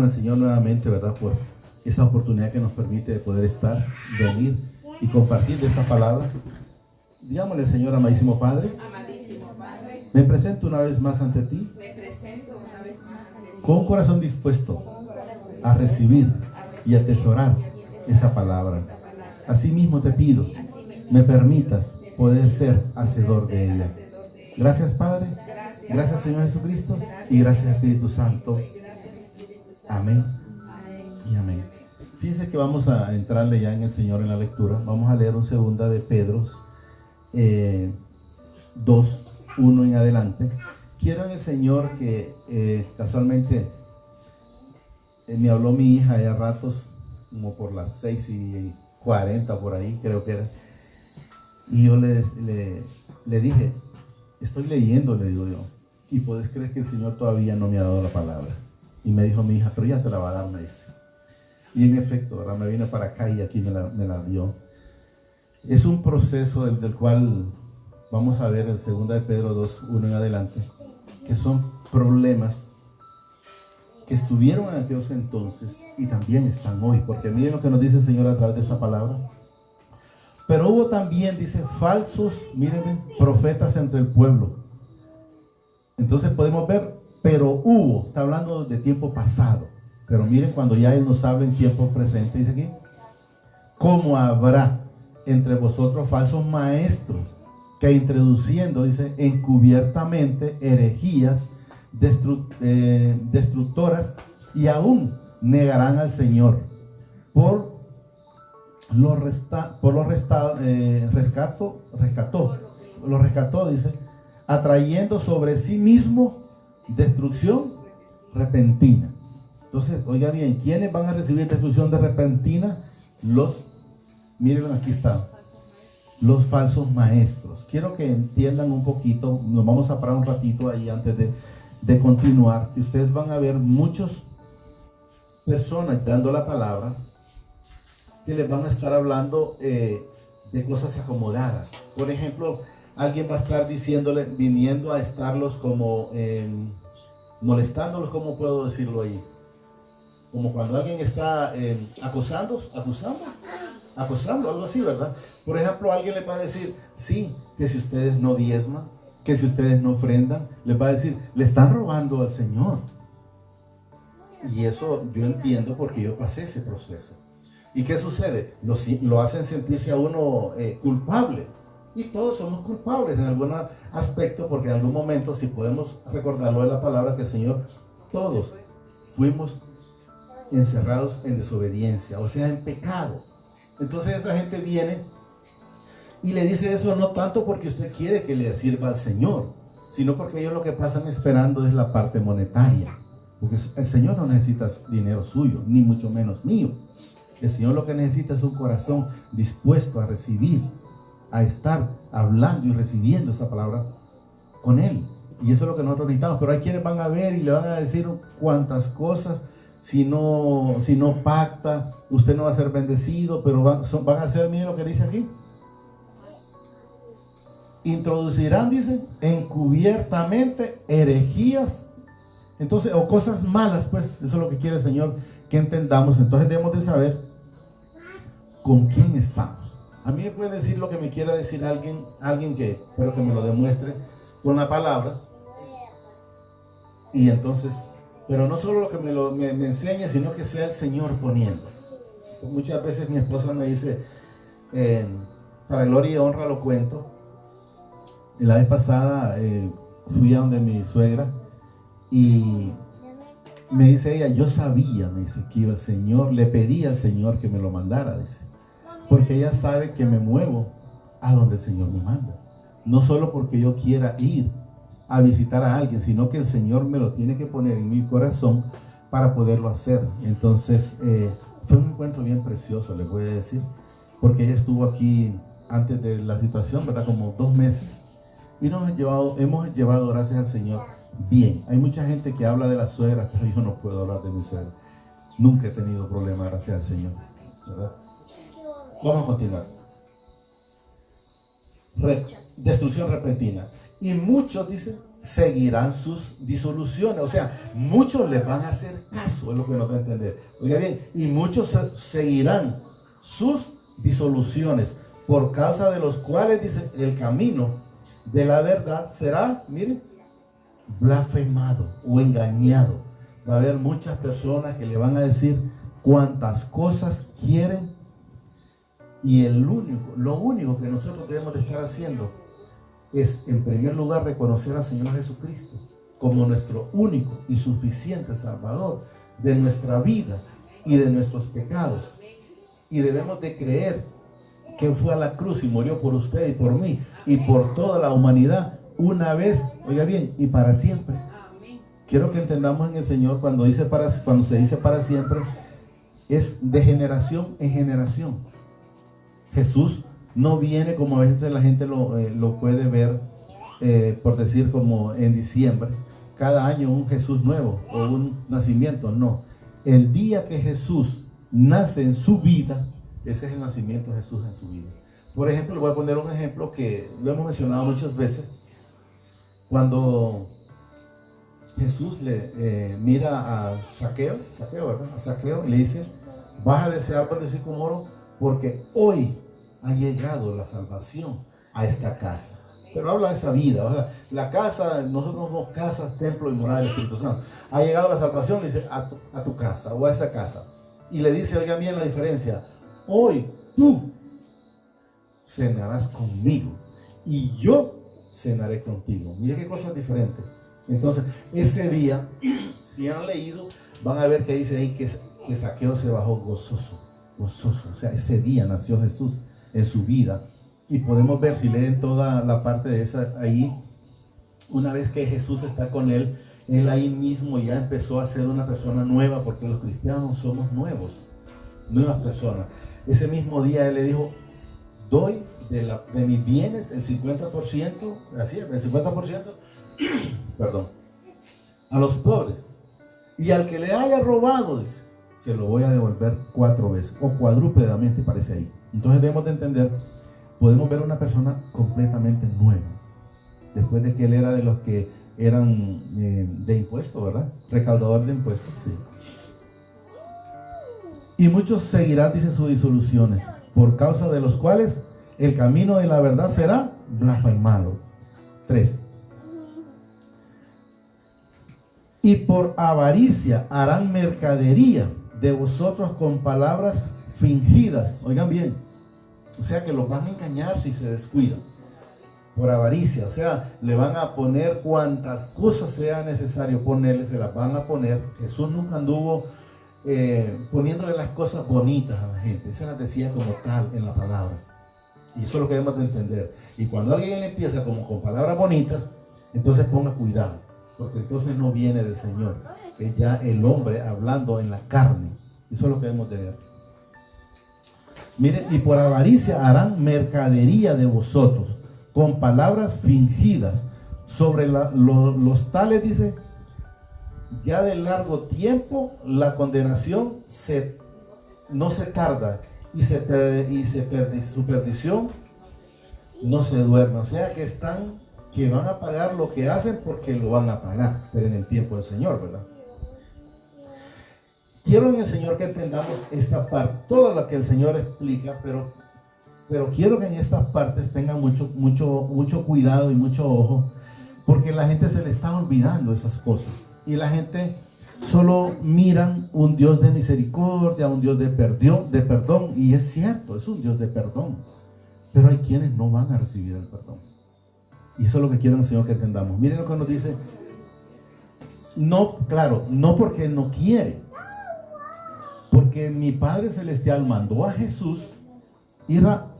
con el Señor nuevamente, ¿verdad? Por esa oportunidad que nos permite de poder estar, venir y compartir de esta palabra. Digámosle, Señor, amadísimo Padre, me presento una vez más ante ti, con un corazón dispuesto a recibir y atesorar esa palabra. Asimismo te pido, me permitas poder ser hacedor de ella. Gracias, Padre. Gracias, Señor Jesucristo. Y gracias, Espíritu Santo. Amén y amén. Fíjense que vamos a entrarle ya en el Señor en la lectura. Vamos a leer un segunda de Pedro 2, 1 en adelante. Quiero en el Señor que casualmente me habló mi hija a ratos, como por las 6:40 por ahí, creo que era. Y yo le dije, estoy leyendo, le digo yo, y puedes creer que el Señor todavía no me ha dado la palabra. Y me dijo mi hija, pero ya te la va a dar, me dice. Y en efecto, ¿verdad? Me vine para acá y aquí me la dio. Es un proceso del cual vamos a ver en 2 de Pedro 2, 1 en adelante, que son problemas que estuvieron en aquellos entonces y también están hoy. Porque miren lo que nos dice el Señor a través de esta palabra. Pero hubo también, dice, falsos, mírenme, profetas entre el pueblo. Entonces podemos ver, pero hubo, está hablando de tiempo pasado. Pero miren cuando ya Él nos habla en tiempo presente, dice aquí, ¿cómo habrá entre vosotros falsos maestros que introduciendo, dice, encubiertamente herejías destructoras y aún negarán al Señor lo rescató, dice, atrayendo sobre sí mismo destrucción repentina. Entonces, oiga bien, ¿quiénes van a recibir destrucción de repentina? Miren, aquí está, los falsos maestros. Quiero que entiendan un poquito, nos vamos a parar un ratito ahí antes de continuar, que ustedes van a ver muchas personas dando la palabra, que les van a estar hablando de cosas acomodadas. Por ejemplo, alguien va a estar diciéndole, viniendo a estarlos como molestándolos, ¿cómo puedo decirlo ahí? Como cuando alguien está acosando, algo así, ¿verdad? Por ejemplo, alguien les va a decir, sí, que si ustedes no diezman, que si ustedes no ofrendan, les va a decir, le están robando al Señor. Y eso yo entiendo porque yo pasé ese proceso. ¿Y qué sucede? Lo hacen sentirse a uno culpable. Y todos somos culpables en algún aspecto, porque en algún momento, si podemos recordarlo de la palabra, que el Señor, todos fuimos encerrados en desobediencia, o sea, en pecado. Entonces esa gente viene y le dice eso no tanto porque usted quiere que le sirva al Señor, sino porque ellos lo que pasan esperando es la parte monetaria. Porque el Señor no necesita dinero suyo, ni mucho menos mío. El Señor lo que necesita es un corazón dispuesto a recibir, a estar hablando y recibiendo esa palabra con Él. Y eso es lo que nosotros necesitamos. Pero hay quienes van a ver y le van a decir cuantas cosas. Si no pacta, usted no va a ser bendecido, pero van a hacer, miren lo que dice aquí. Introducirán, dice, encubiertamente herejías. Entonces, o cosas malas, pues, eso es lo que quiere el Señor que entendamos. Entonces debemos de saber con quién estamos. A mí me puede decir lo que me quiera decir alguien que, pero que me lo demuestre con la palabra. Y entonces, pero no solo lo que me enseñe, sino que sea el Señor poniendo. Muchas veces mi esposa me dice, para gloria y honra lo cuento. La vez pasada fui a donde mi suegra y me dice ella, yo sabía, me dice, que el Señor, le pedí al Señor que me lo mandara, dice, porque ella sabe que me muevo a donde el Señor me manda. No solo porque yo quiera ir a visitar a alguien, sino que el Señor me lo tiene que poner en mi corazón para poderlo hacer. Entonces fue un encuentro bien precioso, les voy a decir, porque ella estuvo aquí antes de la situación, ¿verdad? Como 2 meses, y hemos llevado, gracias al Señor, bien. Hay mucha gente que habla de la suegra, pero yo no puedo hablar de mi suegra. Nunca he tenido problema, gracias al Señor, ¿verdad? Vamos a continuar. Destrucción repentina. Y muchos, dice, seguirán sus disoluciones. O sea, muchos les van a hacer caso, es lo que nos va a entender. Oiga bien, y muchos seguirán sus disoluciones, por causa de los cuales, dice, el camino de la verdad será, miren, blasfemado o engañado. Va a haber muchas personas que le van a decir cuántas cosas quieren, y lo único que nosotros debemos de estar haciendo es, en primer lugar, reconocer al Señor Jesucristo como nuestro único y suficiente Salvador de nuestra vida y de nuestros pecados. Y debemos de creer que fue a la cruz y murió por usted y por mí y por toda la humanidad, una vez, oiga bien, y para siempre. Quiero que entendamos en el Señor, cuando se dice para siempre, es de generación en generación. Jesús no viene como a veces la gente lo puede ver, por decir, como en diciembre, cada año un Jesús nuevo o un nacimiento. No, el día que Jesús nace en su vida, ese es el nacimiento de Jesús en su vida. Por ejemplo, le voy a poner un ejemplo que lo hemos mencionado muchas veces. Cuando Jesús le mira a Zaqueo, ¿verdad? A Zaqueo, y le dice: baja de ese árbol de sicómoro, porque hoy ha llegado la salvación a esta casa. Pero habla de esa vida, o sea, la casa, nosotros somos casas, templo y morada del Espíritu Santo. Ha llegado la salvación, le dice, a tu casa o a esa casa. Y le dice, oigan bien la diferencia: hoy tú cenarás conmigo y yo cenaré contigo. Mire qué cosas diferentes. Entonces, ese día, si han leído, van a ver que dice ahí que Zaqueo se bajó gozoso. O sea, ese día nació Jesús en su vida. Y podemos ver, si leen toda la parte de esa ahí, una vez que Jesús está con él ahí mismo ya empezó a ser una persona nueva, porque los cristianos somos nuevas personas. Ese mismo día él le dijo: doy de mis bienes el 50%, así es, el 50%, perdón, a los pobres. Y al que le haya robado, dice, se lo voy a devolver 4 veces, o cuadrúpedamente, parece ahí. Entonces debemos de entender, podemos ver una persona completamente nueva, después de que él era de los que eran de impuestos, ¿verdad? Recaudador de impuestos, sí. Y muchos seguirán, dice, sus disoluciones, por causa de los cuales el camino de la verdad será blasfemado. 3. Y por avaricia harán mercadería de vosotros con palabras fingidas. Oigan bien, o sea que los van a engañar si se descuidan. Por avaricia, o sea, le van a poner cuantas cosas sea necesario ponerle, se las van a poner. Jesús nunca anduvo poniéndole las cosas bonitas a la gente, se las decía como tal en la palabra. Y eso es lo que debemos de entender. Y cuando alguien empieza como con palabras bonitas, entonces ponga cuidado, porque entonces no viene del Señor, es ya el hombre hablando en la carne. Eso es lo que debemos de ver. Miren, y por avaricia harán mercadería de vosotros con palabras fingidas. Sobre los tales, dice, ya de largo tiempo la condenación no se tarda, y su perdición no se duerme. O sea que van a pagar lo que hacen, porque lo van a pagar, pero en el tiempo del Señor, ¿verdad? Quiero en el Señor que entendamos esta parte, toda la que el Señor explica, pero quiero que en estas partes tengan mucho cuidado y mucho ojo, porque la gente se le está olvidando esas cosas, y la gente solo miran un Dios de misericordia, un Dios de perdón, y es cierto, es un Dios de perdón, pero hay quienes no van a recibir el perdón. Y eso es lo que quiero en el Señor que entendamos. Miren lo que nos dice. No, claro, no porque no quiere, porque mi Padre Celestial mandó a Jesús.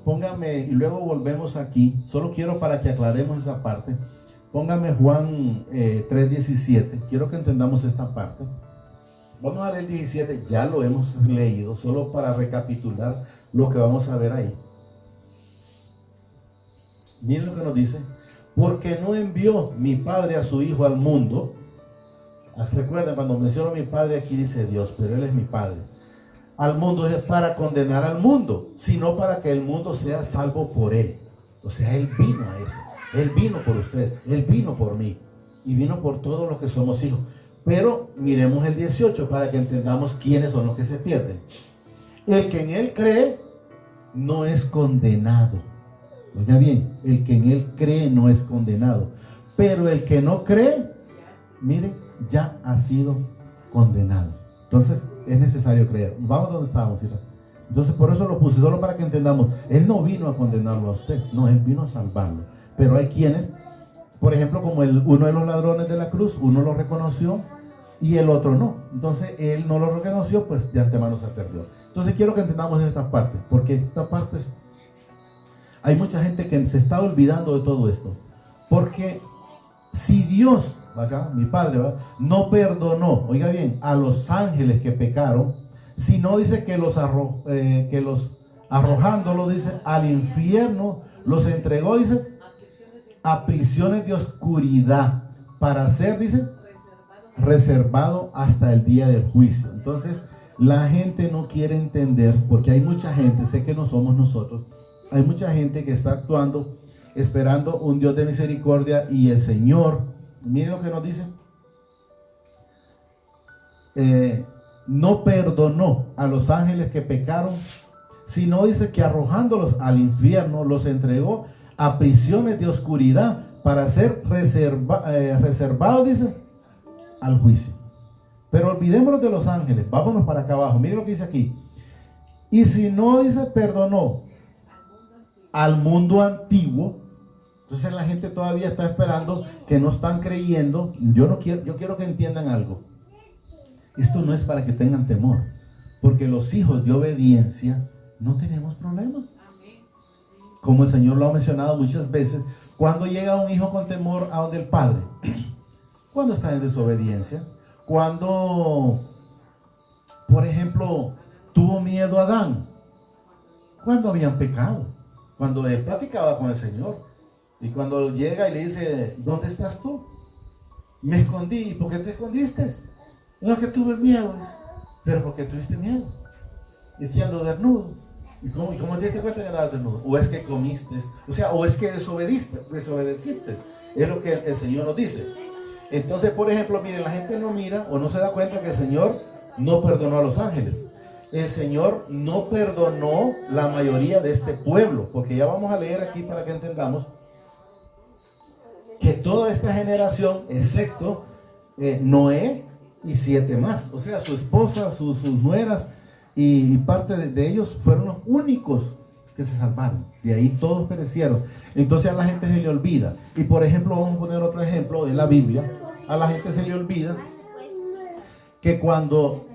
Póngame, y luego volvemos aquí, solo quiero para que aclaremos esa parte. Póngame Juan 3:17, quiero que entendamos esta parte. Vamos a leer el 17, ya lo hemos leído, solo para recapitular lo que vamos a ver ahí. Miren lo que nos dice: porque no envió mi Padre a su Hijo al mundo. Recuerden, cuando menciono a mi Padre, aquí dice Dios, pero Él es mi Padre. Al mundo es para condenar al mundo, sino para que el mundo sea salvo por Él. O sea, Él vino a eso. Él vino por usted, Él vino por mí y vino por todos los que somos hijos. Pero miremos el 18 para que entendamos quiénes son los que se pierden. El que en Él cree no es condenado. Oiga bien, el que en Él cree no es condenado. Pero el que no cree, mire, ya ha sido condenado. Entonces es necesario creer. Vamos donde estábamos, hija. Entonces por eso lo puse, solo para que entendamos. Él no vino a condenarlo a usted, no, Él vino a salvarlo. Pero hay quienes, por ejemplo, como uno de los ladrones de la cruz, uno lo reconoció y el otro no. Entonces él no lo reconoció, pues de antemano se perdió. Entonces quiero que entendamos esta parte, porque esta parte hay mucha gente que se está olvidando de todo esto. Porque si Dios, acá, mi Padre, ¿va?, no perdonó, oiga bien, a los ángeles que pecaron, sino dice que los arrojándolo, dice, al infierno, los entregó, dice, a prisiones de oscuridad, para ser, dice, reservado hasta el día del juicio. Entonces, la gente no quiere entender, porque hay mucha gente, sé que no somos nosotros, hay mucha gente que está actuando esperando un Dios de misericordia, y el Señor, miren lo que nos dice, no perdonó a los ángeles que pecaron, sino dice que arrojándolos al infierno los entregó a prisiones de oscuridad para ser reservados, dice, al juicio. Pero olvidémonos de los ángeles, vámonos para acá abajo, miren lo que dice aquí. Y si no, dice, perdonó al mundo antiguo, entonces la gente todavía está esperando, que no están creyendo. Yo quiero que entiendan algo. Esto no es para que tengan temor, porque los hijos de obediencia no tenemos problema. Como el Señor lo ha mencionado muchas veces, cuando llega un hijo con temor a donde el padre, cuando está en desobediencia, cuando, por ejemplo, tuvo miedo a Adán, cuando habían pecado, cuando él platicaba con el Señor, y cuando llega y le dice, ¿dónde estás tú? Me escondí. ¿Y por qué te escondiste? No, es que tuve miedo. Pero ¿por qué tuviste miedo? Y es que ando desnudo. ¿Y cómo te diste cuenta que andabas desnudo? O es que comiste, o es que desobedeciste. Es lo que el Señor nos dice. Entonces, por ejemplo, miren, la gente no mira o no se da cuenta que el Señor no perdonó a los ángeles. El Señor no perdonó la mayoría de este pueblo, porque ya vamos a leer aquí para que entendamos que toda esta generación, excepto Noé y 7 más, o sea, su esposa, sus nueras y parte de ellos, fueron los únicos que se salvaron. De ahí todos perecieron. Entonces a la gente se le olvida. Y por ejemplo, vamos a poner otro ejemplo de la Biblia. A la gente se le olvida que cuando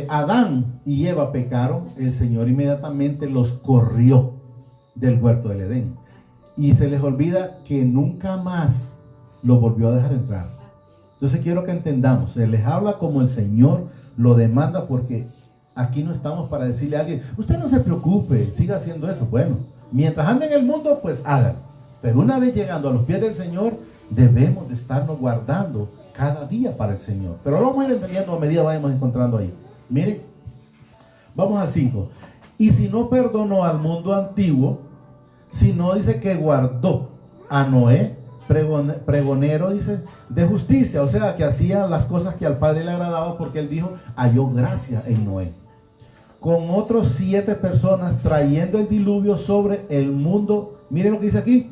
Adán y Eva pecaron, el Señor inmediatamente los corrió del huerto del Edén. Y se les olvida que nunca más lo volvió a dejar entrar. Entonces quiero que entendamos, se les habla como el Señor lo demanda, porque aquí no estamos para decirle a alguien, usted no se preocupe, siga haciendo eso. Bueno, mientras ande en el mundo, pues hágalo. Pero una vez llegando a los pies del Señor, debemos de estarnos guardando cada día para el Señor. Pero lo vamos a ir entendiendo a medida que vayamos encontrando ahí. Miren, vamos al 5. Y si no perdonó al mundo antiguo, sino dice que guardó a Noé, pregonero, dice, de justicia, o sea, que hacía las cosas que al Padre le agradaba, porque él dijo, halló gracia en Noé, con otros 7 personas, trayendo el diluvio sobre el mundo. Miren lo que dice aquí,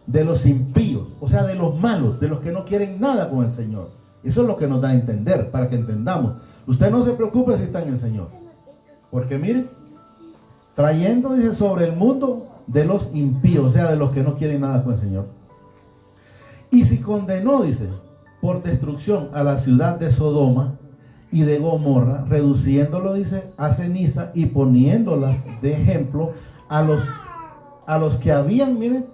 de los impíos, o sea, de los malos, de los que no quieren nada con el Señor. Eso es lo que nos da a entender, para que entendamos. Usted no se preocupe si está en el Señor, porque miren, trayendo, dice, sobre el mundo de los impíos, o sea, de los que no quieren nada con el Señor. Y si condenó, dice, por destrucción a la ciudad de Sodoma y de Gomorra, reduciéndolo, dice, a ceniza, y poniéndolas de ejemplo a los que habían, miren,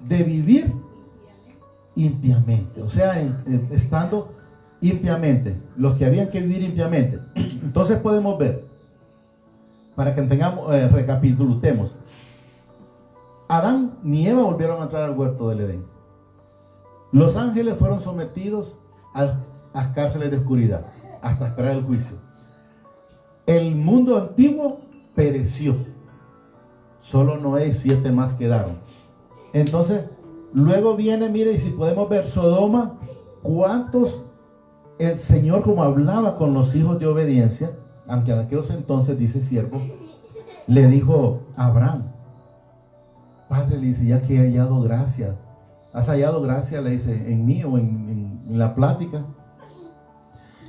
de vivir impiamente, o sea, estando impiamente, los que habían que vivir impiamente. Entonces podemos ver, para que tengamos, recapitulemos, Adán ni Eva volvieron a entrar al huerto del Edén. Los ángeles fueron sometidos a cárceles de oscuridad hasta esperar el juicio. El mundo antiguo pereció. Solo Noé y 7 más quedaron. Entonces, Luego viene, mire, y si podemos ver Sodoma, cuántos el Señor, como hablaba con los hijos de obediencia, aunque en aquellos entonces, dice siervo, le dijo a Abraham, Padre, le dice, ya que he hallado gracia, has hallado gracia, le dice, en mí o en la plática.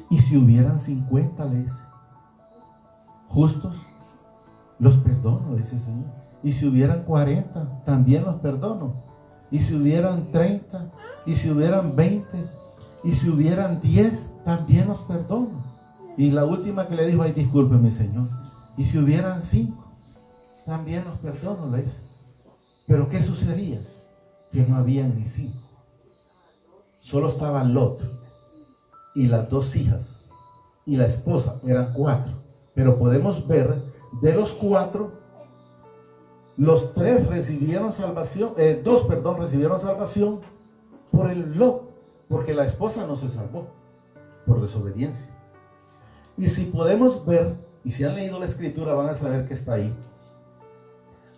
Y si hubieran 50, le dice, justos, los perdono, dice el Señor. Y si hubieran 40, también los perdono. Y si hubieran 30, y si hubieran 20, y si hubieran 10, también los perdono. Y la última que le dijo, ay, discúlpeme, Señor. Y si hubieran 5, también los perdono, le dice. Pero ¿qué sucedía? Que no habían ni 5. Solo estaba Lot y las 2 hijas y la esposa, eran 4. Pero podemos ver, de los 4, los 3 recibieron salvación, 2, perdón, recibieron salvación por el Lot, porque la esposa no se salvó por desobediencia. Y si podemos ver, y si han leído la escritura van a saber que está ahí,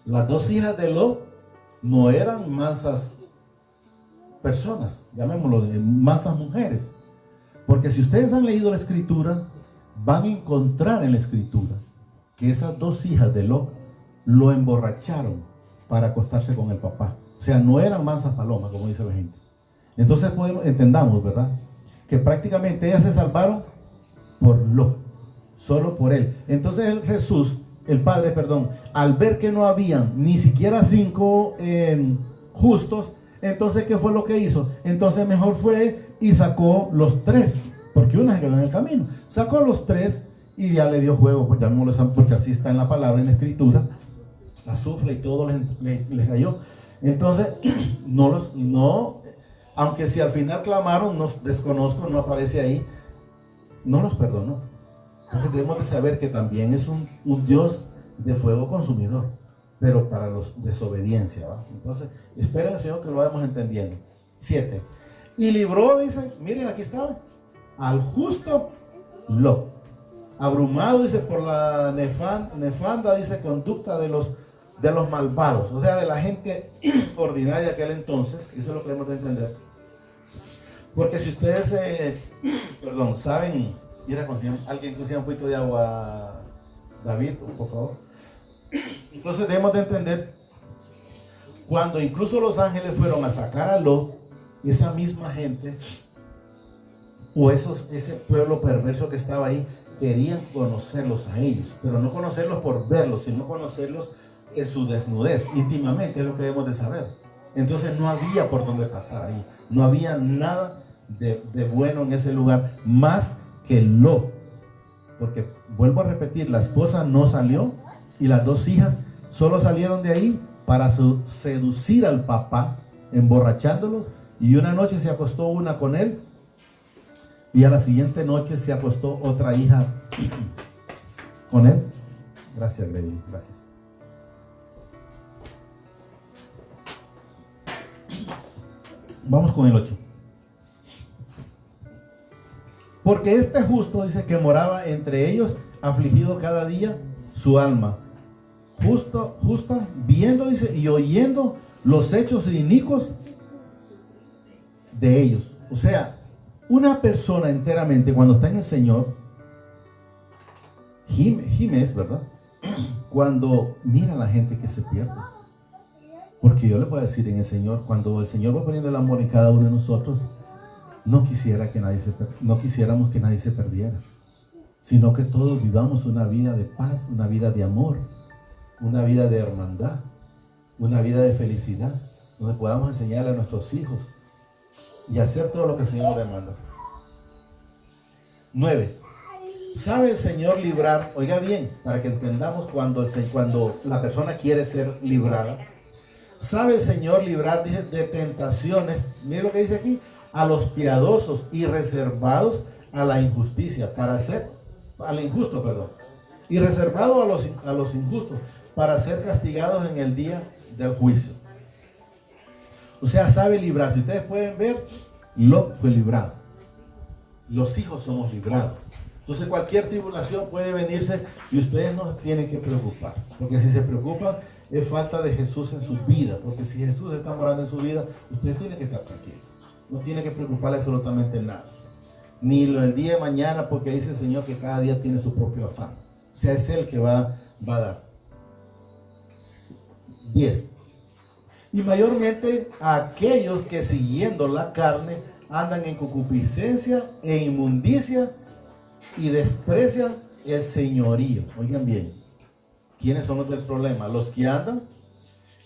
las 2 hijas de Lot no eran mansas personas, llamémoslo, mansas mujeres, porque si ustedes han leído la escritura, van a encontrar en la escritura que esas 2 hijas de Lot lo emborracharon para acostarse con el papá. O sea, no eran mansas palomas, como dice la gente. Entonces entendamos, ¿verdad?, que prácticamente ellas se salvaron por Lot, solo por él. Entonces Jesús, el Padre, perdón, al ver que no habían ni siquiera 5 justos, entonces ¿qué fue lo que hizo? Entonces mejor fue y sacó los 3, porque una se quedó en el camino. Sacó los 3 y ya le dio juego, pues llamémoslo, porque así está en la palabra, en la escritura, azufre y todo les cayó. Entonces aunque si al final clamaron, no desconozco, no aparece ahí, no los perdonó. Entonces debemos de saber que también es un Dios de fuego consumidor, pero para los desobediencia, ¿va? Entonces esperen al Señor que lo vayamos entendiendo. 7. Y libró, dice, miren, aquí estaba, al justo Lot, abrumado, dice, por la nefanda, dice, conducta de los malvados, o sea, de la gente ordinaria de aquel entonces. Eso es lo que debemos de entender. Porque si ustedes, saben, alguien que un poquito de agua, David, por favor. Entonces debemos de entender, cuando incluso los ángeles fueron a sacar a Lot, esa misma gente, o ese pueblo perverso que estaba ahí, querían conocerlos a ellos, pero no conocerlos por verlos, sino conocerlos en su desnudez, íntimamente, es lo que debemos de saber. Entonces no había por dónde pasar ahí, no había nada de bueno en ese lugar, más que Lot, porque vuelvo a repetir, la esposa no salió y las 2 hijas solo salieron de ahí para seducir al papá, emborrachándolos, y una noche se acostó una con él y a la siguiente noche se acostó otra hija con él. Gracias, Grey, gracias. Vamos con el 8. Porque este justo, dice, que moraba entre ellos, afligido cada día su alma. Justo, viendo, dice, y oyendo los hechos inicuos de ellos. O sea, una persona enteramente, cuando está en el Señor, gimes, ¿verdad? Cuando mira a la gente que se pierde. Porque yo le puedo decir, en el Señor, cuando el Señor va poniendo el amor en cada uno de nosotros, no quisiéramos que nadie se perdiera, sino que todos vivamos una vida de paz, una vida de amor, una vida de hermandad, una vida de felicidad, donde podamos enseñarle a nuestros hijos y hacer todo lo que el Señor nos demanda. 9. ¿Sabe el Señor librar? Oiga bien, para que entendamos cuando la persona quiere ser librada. ¿Sabe el Señor librar, dice, de tentaciones? Mire lo que dice aquí: a los piadosos y reservados a la injusticia, al injusto, perdón, y reservado a los injustos, para ser castigados en el día del juicio. O sea, sabe librar. Si ustedes pueden ver, Lot fue librado. Los hijos somos librados. Entonces cualquier tribulación puede venirse y ustedes no tienen que preocupar, porque si se preocupan, es falta de Jesús en su vida, porque si Jesús está morando en su vida, usted tiene que estar tranquilo, no tiene que preocuparle absolutamente nada, ni lo del día de mañana, porque dice el Señor que cada día tiene su propio afán, o sea, es Él que va a dar. 10. Y mayormente aquellos que siguiendo la carne andan en concupiscencia e inmundicia y desprecian el señorío. Oigan bien, ¿quiénes son los del problema? Los que andan,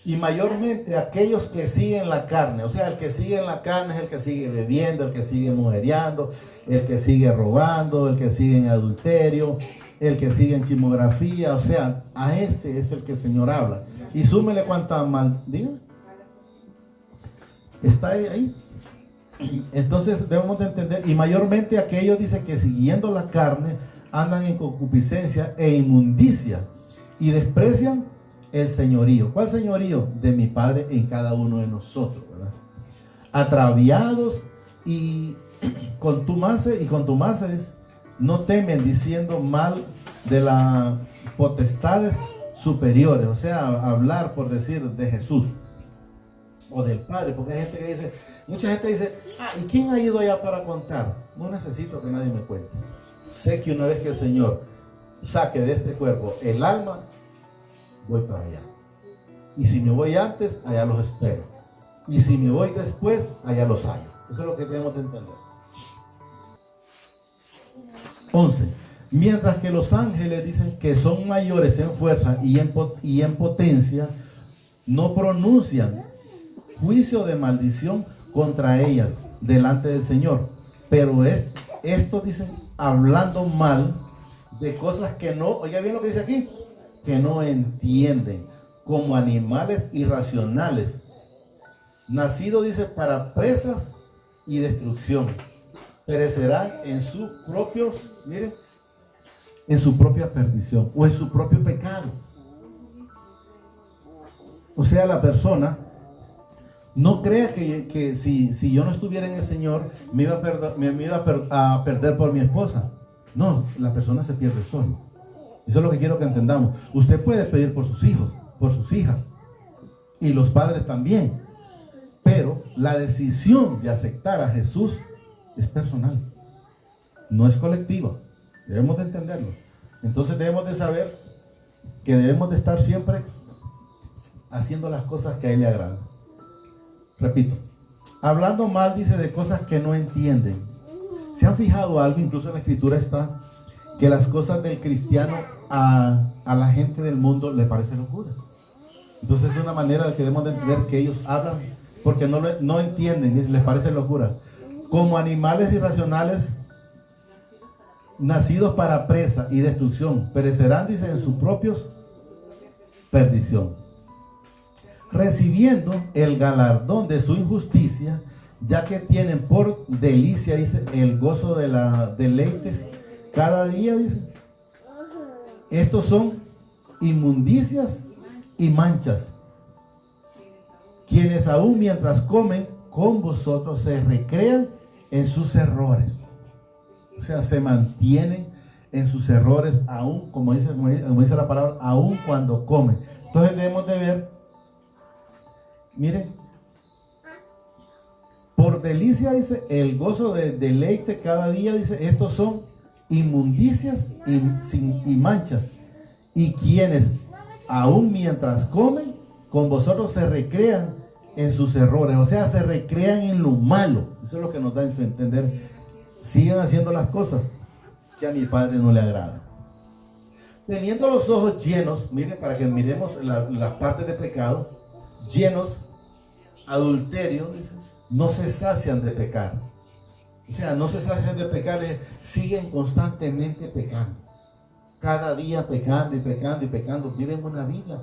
y mayormente aquellos que siguen la carne. O sea, el que sigue en la carne es el que sigue bebiendo, el que sigue mujereando, el que sigue robando, el que sigue en adulterio, el que sigue en chismografía. O sea, a ese es el que el Señor habla. Y súmele cuánta mal, dígame. Está ahí. Entonces debemos de entender, y mayormente aquellos, dice, que siguiendo la carne andan en concupiscencia e inmundicia y desprecian el señorío. ¿Cuál señorío? De mi Padre en cada uno de nosotros, ¿verdad? Atraviados y contumaces no temen, diciendo mal de las potestades superiores. O sea, hablar, por decir, de Jesús o del Padre, porque hay gente que dice, mucha gente dice, ¿y quién ha ido allá para contar? No necesito que nadie me cuente. Sé que una vez que el Señor saque de este cuerpo el alma, voy para allá. Y si me voy antes, allá los espero. Y si me voy después, allá los hallo. Eso es lo que tenemos que entender. 11. Mientras que los ángeles dicen que son mayores en fuerza y en potencia, no pronuncian juicio de maldición contra ellas delante del Señor. Pero esto dicen hablando mal de cosas que no, oiga bien lo que dice aquí, que no entienden, como animales irracionales, nacidos, dice, para presas y destrucción, perecerán en sus propios, miren, en su propia perdición o en su propio pecado. O sea, la persona no crea que si yo no estuviera en el Señor me iba a perder por mi esposa. No, la persona se pierde solo. Eso es lo que quiero que entendamos. Usted puede pedir por sus hijos, por sus hijas, y los padres también, pero la decisión de aceptar a Jesús es personal, no es colectiva. Debemos de entenderlo. Entonces debemos de saber que debemos de estar siempre haciendo las cosas que a Él le agradan. Repito, hablando mal, dice, de cosas que no entienden. ¿Se han fijado algo? Incluso en la Escritura está que las cosas del cristiano a la gente del mundo le parece locura. Entonces es una manera de que debemos de entender que ellos hablan porque no entienden, les parece locura. Como animales irracionales, nacidos para presa y destrucción, perecerán, dice, en sus propios perdición, recibiendo el galardón de su injusticia, ya que tienen por delicia, dice, el gozo de la deleites cada día, dice. Estos son inmundicias y manchas, quienes aún mientras comen con vosotros se recrean en sus errores. O sea, se mantienen en sus errores aún, como dice la palabra, aún cuando comen. Entonces debemos de ver, miren, por delicia, dice, el gozo de deleite cada día, dice, estos son inmundicias y manchas, y quienes aún mientras comen con vosotros se recrean en sus errores. O sea, se recrean en lo malo. Eso es lo que nos da a entender. Sigan haciendo las cosas que a mi Padre no le agradan. Teniendo los ojos llenos, miren, para que miremos las partes de pecado, llenos, adulterio, dice, no se sacian de pecar. O sea, no se sacian de pecar, siguen constantemente pecando. Cada día pecando y pecando y pecando. Viven una vida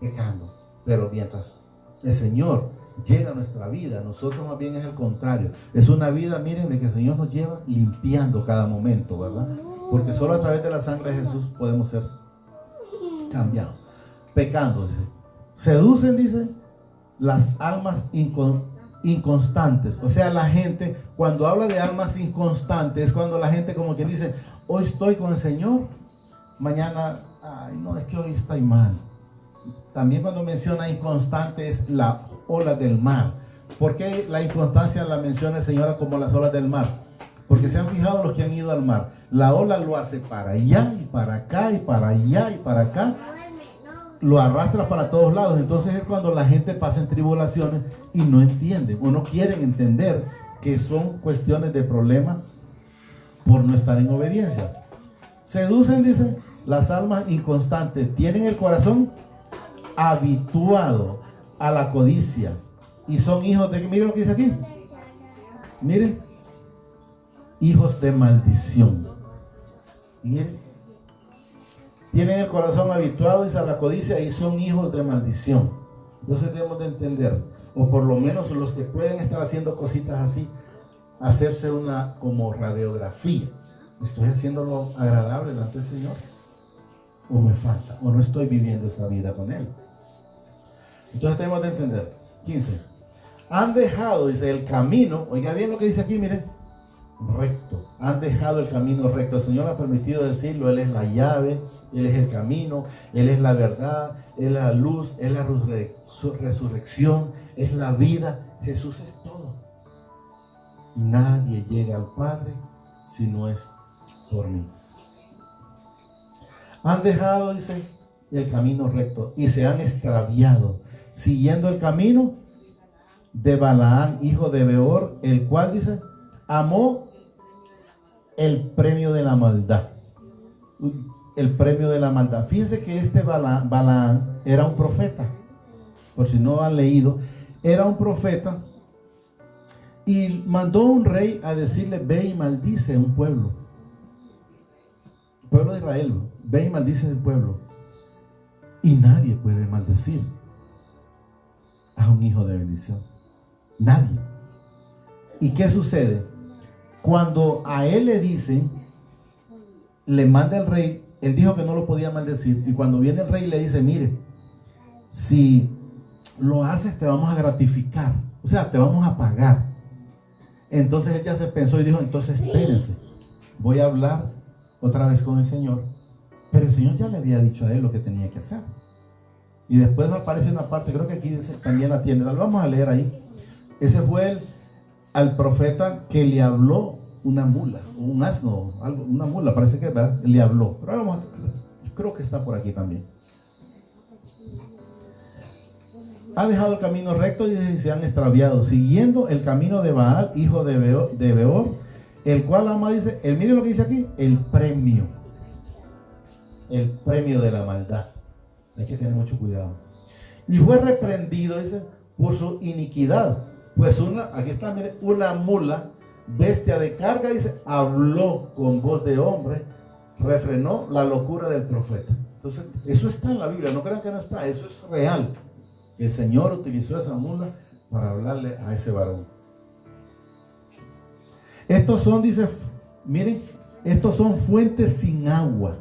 pecando. Pero mientras el Señor llega a nuestra vida, nosotros más bien es el contrario. Es una vida, miren, de que el Señor nos lleva limpiando cada momento, ¿verdad? Porque solo a través de la sangre de Jesús podemos ser cambiados. Pecando, dice. Seducen, dice, las almas inconstantes. O sea, la gente, cuando habla de almas inconstantes, es cuando la gente como que dice, hoy estoy con el Señor, mañana, ay no, es que hoy estoy mal. También cuando menciona inconstante es la ola del mar. ¿Por qué la inconstancia la menciona el Señor como las olas del mar? Porque se han fijado los que han ido al mar. La ola lo hace para allá y para acá y para allá y para acá. Lo arrastra para todos lados. Entonces es cuando la gente pasa en tribulaciones y no entienden o no quieren entender que son cuestiones de problema por no estar en obediencia. Seducen, dice, las almas inconstantes. Tienen el corazón habituado a la codicia y son hijos de, miren lo que dice aquí, miren, hijos de maldición. Miren, tienen el corazón habituado a la codicia y son hijos de maldición. Entonces debemos de entender, o por lo menos los que pueden estar haciendo cositas así, hacerse una como radiografía. ¿Estoy haciéndolo agradable delante del Señor? ¿O me falta? ¿O no estoy viviendo esa vida con Él? Entonces tenemos de entender. 15. Han dejado, dice, el camino. Oiga bien lo que dice aquí, miren. Recto. Han dejado el camino recto. El Señor me ha permitido decirlo. Él es la llave. Él es el camino. Él es la verdad. Él es la luz. Él es la resurrección. Es la vida. Jesús es todo. Nadie llega al Padre si no es por mí. Han dejado, dice, el camino recto y se han extraviado, siguiendo el camino de Balaán, hijo de Beor, el cual, dice, amó el premio de la maldad. El premio de la maldad. Fíjense que este Balaán era un profeta. Por si no han leído, era un profeta y mandó un rey a decirle: ve y maldice a un pueblo. El pueblo de Israel, ve y maldice al pueblo. Y nadie puede maldecir a un hijo de bendición. Nadie. ¿Y qué sucede? Cuando a él le dicen, le manda el rey, él dijo que no lo podía maldecir. Y cuando viene el rey le dice: mire, si lo haces te vamos a gratificar. O sea, te vamos a pagar. Entonces él ya se pensó y dijo: entonces espérense, voy a hablar otra vez con el Señor. Pero el Señor ya le había dicho a él lo que tenía que hacer. Y después aparece una parte, creo que aquí también la tiene, lo vamos a leer ahí. Ese fue al profeta que le habló una mula, un asno, algo, una mula, parece que, ¿verdad?, le habló. Pero ahora vamos, creo que está por aquí también. Ha dejado el camino recto y se han extraviado, siguiendo el camino de Baal, hijo de Beor, el cual ama, dice, mire lo que dice aquí, el premio de la maldad. Hay que tener mucho cuidado. Y fue reprendido, dice, por su iniquidad. Pues aquí está, mire, una mula, bestia de carga, dice, habló con voz de hombre, refrenó la locura del profeta. Entonces, eso está en la Biblia, no crean que no está, eso es real. El Señor utilizó esa mula para hablarle a ese varón. Estos son, dice, miren, estos son fuentes sin agua.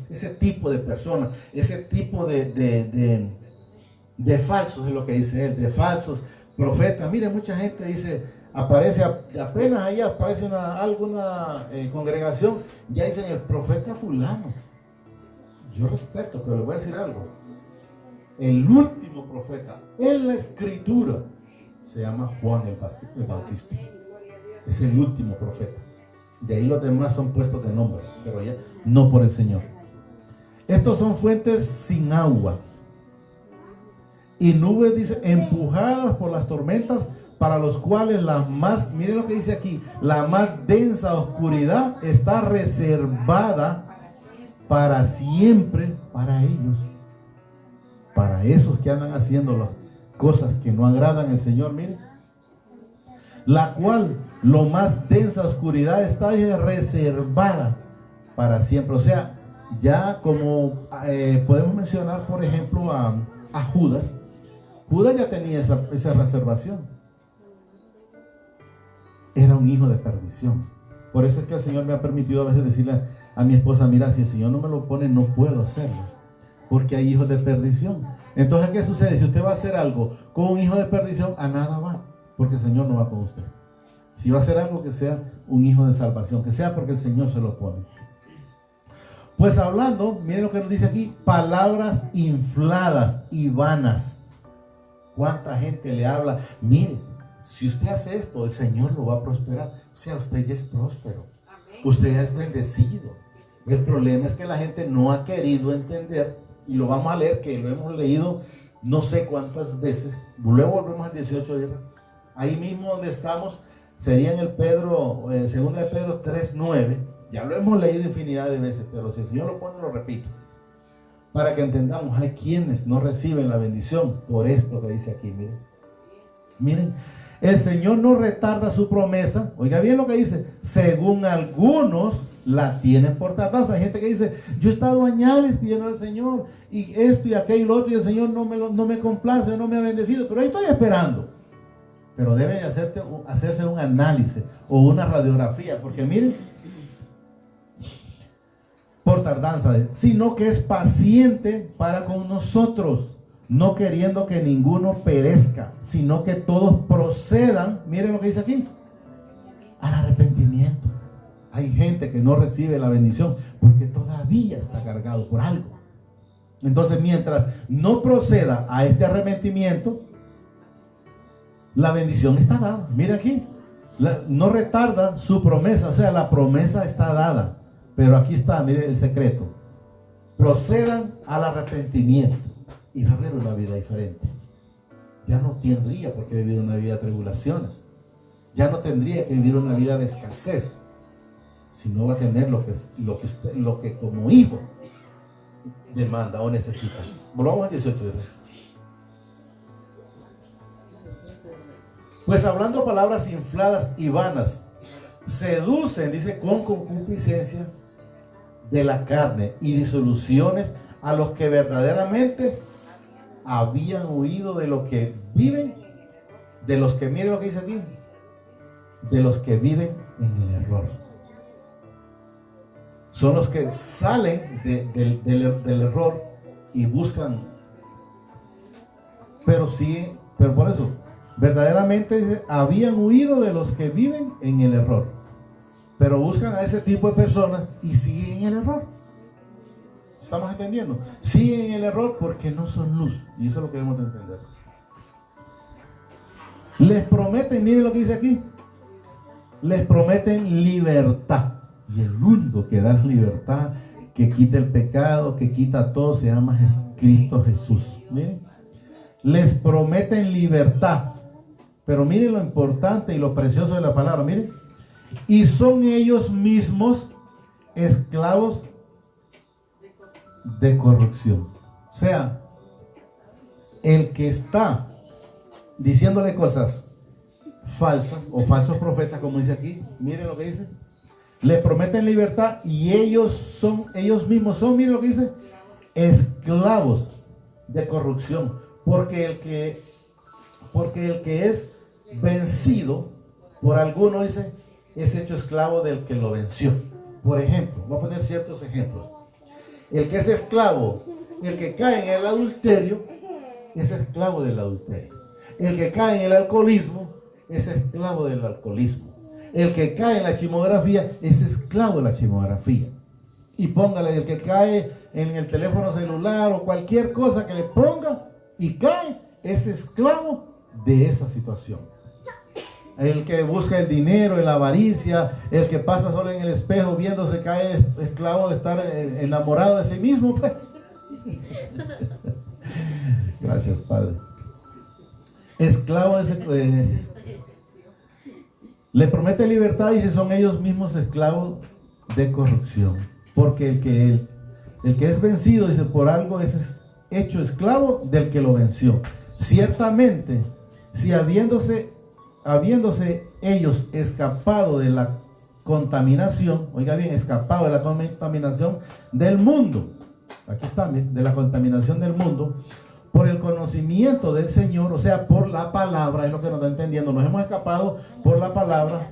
Ese tipo de personas, ese tipo de falsos, es lo que dice él, de falsos profetas. Miren, mucha gente dice, aparece, apenas ahí aparece alguna congregación, ya dicen el profeta fulano. Yo respeto, pero le voy a decir algo. El último profeta en la escritura se llama Juan el Bautista. Es el último profeta. De ahí los demás son puestos de nombre, pero ya no por el Señor. Estos son fuentes sin agua y nubes, dice, empujadas por las tormentas, para los cuales miren lo que dice aquí, la más densa oscuridad está reservada para siempre para ellos. Para esos que andan haciendo las cosas que no agradan al Señor, miren. La cual, lo más densa oscuridad está reservada para siempre. O sea, ya como podemos mencionar, por ejemplo, a Judas. Judas ya tenía esa reservación. Era un hijo de perdición. Por eso es que el Señor me ha permitido a veces decirle a mi esposa: mira, si el Señor no me lo pone, no puedo hacerlo, porque hay hijos de perdición. Entonces, ¿qué sucede? Si usted va a hacer algo con un hijo de perdición, a nada va, porque el Señor no va con usted. Si va a hacer algo, que sea un hijo de salvación, que sea porque el Señor se lo pone. Pues hablando, miren lo que nos dice aquí, palabras infladas y vanas. ¿Cuánta gente le habla? Mire, si usted hace esto, el Señor lo va a prosperar. O sea, usted ya es próspero. Usted ya es bendecido. El problema es que la gente no ha querido entender, y lo vamos a leer, que lo hemos leído no sé cuántas veces. Luego volvemos al 18 días. Ahí mismo donde estamos, sería en el Pedro, segunda de Pedro 3:9. Ya lo hemos leído infinidad de veces, pero si el Señor lo pone, lo repito. Para que entendamos, hay quienes no reciben la bendición por esto que dice aquí. Miren, el Señor no retarda su promesa. Oiga bien lo que dice. Según algunos la tienen por tardanza. Hay gente que dice, yo he estado años pidiendo al Señor y esto y aquello y lo otro, y el Señor no me complace, no me ha bendecido, pero ahí estoy esperando. Pero debe de hacerse un análisis o una radiografía, porque miren, por tardanza, sino que es paciente para con nosotros, no queriendo que ninguno perezca, sino que todos procedan, miren lo que dice aquí, al arrepentimiento. Hay gente que no recibe la bendición porque todavía está cargado por algo. Entonces, mientras no proceda a este arrepentimiento, la bendición está dada. Mira aquí, no retarda su promesa, o sea, la promesa está dada. Pero aquí está, mire el secreto. Procedan al arrepentimiento y va a haber una vida diferente. Ya no tendría por qué vivir una vida de tribulaciones. Ya no tendría que vivir una vida de escasez. Sino va a tener lo que como hijo demanda o necesita. Volvamos al 18. Pues hablando palabras infladas y vanas, seducen, dice, con concupiscencia de la carne y disoluciones a los que verdaderamente habían huido de lo que viven, de los que, miren lo que dice aquí, de los que viven en el error. Son los que salen del error y buscan, pero por eso, verdaderamente dice, habían huido de los que viven en el error. Pero buscan a ese tipo de personas y siguen en el error. ¿Estamos entendiendo? Siguen en el error porque no son luz. Y eso es lo que debemos de entender. Les prometen, miren lo que dice aquí. Les prometen libertad. Y el único que da libertad, que quita el pecado, que quita todo, se llama Cristo Jesús. Miren. Les prometen libertad. Pero miren lo importante y lo precioso de la palabra. Miren. Y son ellos mismos esclavos de corrupción. O sea, el que está diciéndole cosas falsas o falsos profetas, como dice aquí, miren lo que dice. Le prometen libertad y ellos mismos son, miren lo que dice, esclavos de corrupción. Porque el que es vencido por alguno, dice, es hecho esclavo del que lo venció. Por ejemplo, voy a poner ciertos ejemplos. El que es esclavo, el que cae en el adulterio, es esclavo del adulterio. El que cae en el alcoholismo, es esclavo del alcoholismo. El que cae en la chismografía, es esclavo de la chismografía. Y póngale, el que cae en el teléfono celular o cualquier cosa que le ponga y cae, es esclavo de esa situación. El que busca el dinero, la avaricia, el que pasa solo en el espejo viéndose, cae esclavo de estar enamorado de sí mismo. Pues. Gracias, Padre. Esclavo de ese... le promete libertad y son ellos mismos esclavos de corrupción. Porque el que es vencido, dice, por algo es hecho esclavo del que lo venció. Ciertamente, si habiéndose ellos escapado de la contaminación, oiga bien, escapado de la contaminación del mundo, aquí está, de la contaminación del mundo, por el conocimiento del Señor, o sea, por la palabra, es lo que nos está entendiendo, nos hemos escapado por la palabra,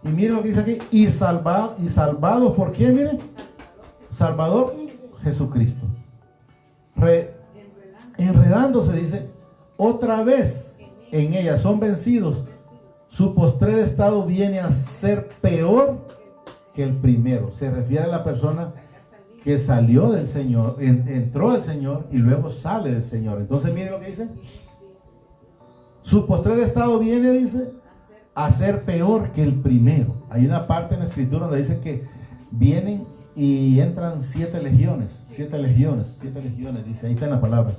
y miren lo que dice aquí, y salvados, ¿por quién? Miren, Salvador Jesucristo, enredándose, dice, otra vez en ella son vencidos, su postrer estado viene a ser peor que el primero. Se refiere a la persona que salió del Señor, entró el Señor y luego sale del Señor. Entonces miren lo que dice. Su postrer estado viene, dice, a ser peor que el primero. Hay una parte en la Escritura donde dice que vienen y entran 7 legiones, dice, ahí está en la palabra.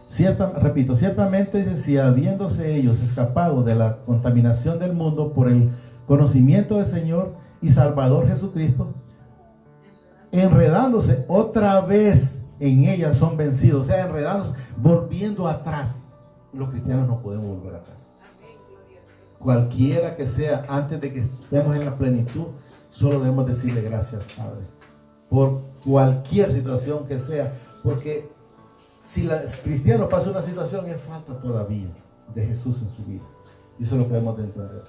Ciertamente dice, si habiéndose ellos escapado de la contaminación del mundo por el conocimiento del Señor y Salvador Jesucristo, enredándose otra vez en ella son vencidos, o sea, enredándose, volviendo atrás. Los cristianos no podemos volver atrás. Cualquiera que sea, antes de que estemos en la plenitud, solo debemos decirle gracias, Padre, por cualquier situación que sea, porque si el cristiano pasa una situación, es falta todavía de Jesús en su vida. Y eso es lo que debemos de entender.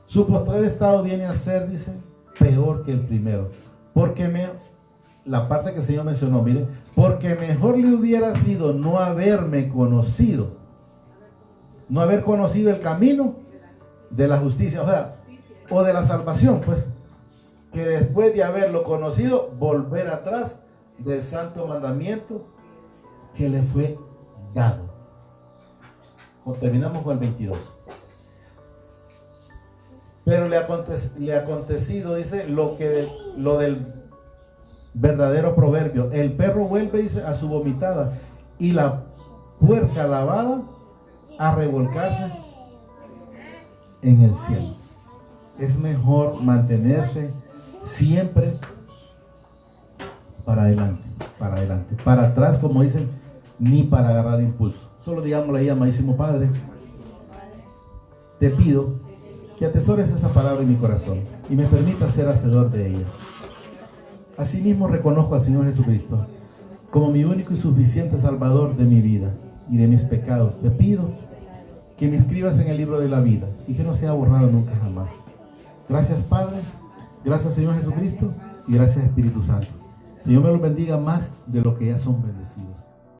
Su postrer estado viene a ser, dice, peor que el primero. Porque la parte que el Señor mencionó, mire, porque mejor le hubiera sido no haberme conocido, no haber conocido el camino de la justicia, o de la salvación, pues, que después de haberlo conocido, volver atrás del santo mandamiento que le fue dado. Terminamos con el 22. Pero le ha acontecido, dice, lo del verdadero proverbio: el perro vuelve, dice, a su vomitada, y la puerca lavada a revolcarse en el cielo. Es mejor mantenerse siempre para adelante. Para atrás, como dicen, ni para agarrar impulso. Solo digámosle ahí, amadísimo Padre, te pido que atesores esa palabra en mi corazón y me permita ser hacedor de ella. Asimismo reconozco al Señor Jesucristo como mi único y suficiente Salvador de mi vida y de mis pecados. Te pido que me inscribas en el libro de la vida y que no sea borrado nunca jamás. Gracias, Padre, gracias, Señor Jesucristo, y gracias, Espíritu Santo. Señor, me los bendiga más de lo que ya son bendecidos.